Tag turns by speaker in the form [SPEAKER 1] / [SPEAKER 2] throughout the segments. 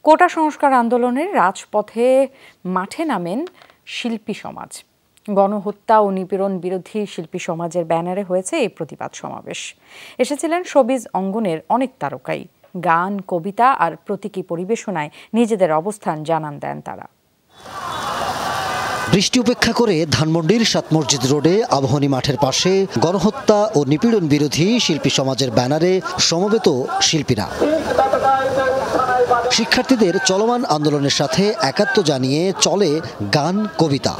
[SPEAKER 1] কোটা সংস্কার আন্দোলনের রাজপথে মাঠে নামেন শিল্পী সমাজ। গণহত্যা ও নিপীড়ন বিরোধী শিল্পী সমাজের ব্যানারে হয়েছে এই প্রতিবাদ সমাবেশ। এসেছিলেন শোবিজ অঙ্গনের অনেক তারকাই। গান, কবিতা আর প্রতীকী পরিবেশনায় নিজেদের অবস্থান জানান দেন তারা।
[SPEAKER 2] বৃষ্টি উপেক্ষা করে ধানমন্ডির সাত মসজিদ রোডে আবাহনী মাঠের পাশে গণহত্যা ও নিপীড়ন বিরোধী শিল্পী সমাজের ব্যানারে সমবেত শিল্পীরা শিক্ষার্থীদের চলমান আন্দোলনের সাথে একাত্ম জানিয়ে চলে গান, কবিতা।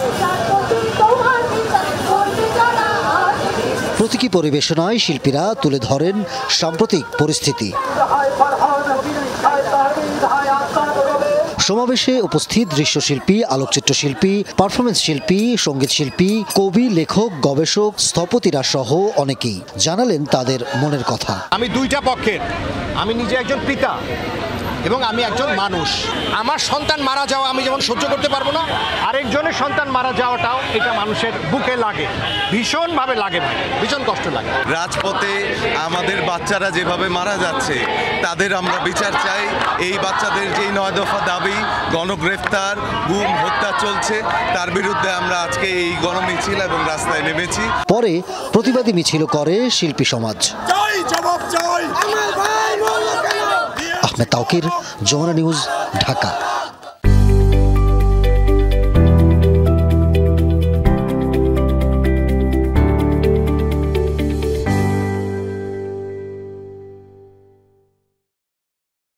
[SPEAKER 2] প্রতীকী পরিবেশনায় শিল্পীরা তুলে ধরেন সাম্প্রতিক পরিস্থিতি। সমাবেশে উপস্থিত দৃশ্যশিল্পী, আলোকচিত্রশিল্পী, পারফরমেন্স শিল্পী, সঙ্গীত শিল্পী, কবি, লেখক, গবেষক, স্থপতিরা সহ অনেকেই জানালেন তাদের মনের কথা।
[SPEAKER 3] আমি দুইটা পক্ষের, আমি নিজে একজন পিতা এবং আমি একজন মানুষ। আমার সন্তান মারা যাওয়া আমি যেমন সহ্য করতে পারবো না, আরেকজনের সন্তান মারা যাওয়াটাও এটা মানুষের বুকে লাগে, ভীষণভাবে লাগে, ভীষণ কষ্ট লাগে।
[SPEAKER 4] রাজপথে আমাদের বাচ্চারা যেভাবে মারা যাচ্ছে তাদের আমরা বিচার চাই। এই বাচ্চাদের যেই 9 দফা দাবি, গণগ্রেফতার, গুম, হত্যা চলছে, তার বিরুদ্ধে আমরা আজকে এই গণমিছিল এবং রাস্তায় নেমেছি।
[SPEAKER 2] পরে প্রতিবাদী মিছিল করে শিল্পী সমাজ।
[SPEAKER 5] জবাব চাই।
[SPEAKER 2] আহমেদ তাওকির, যমুনা নিউজ, ঢাকা।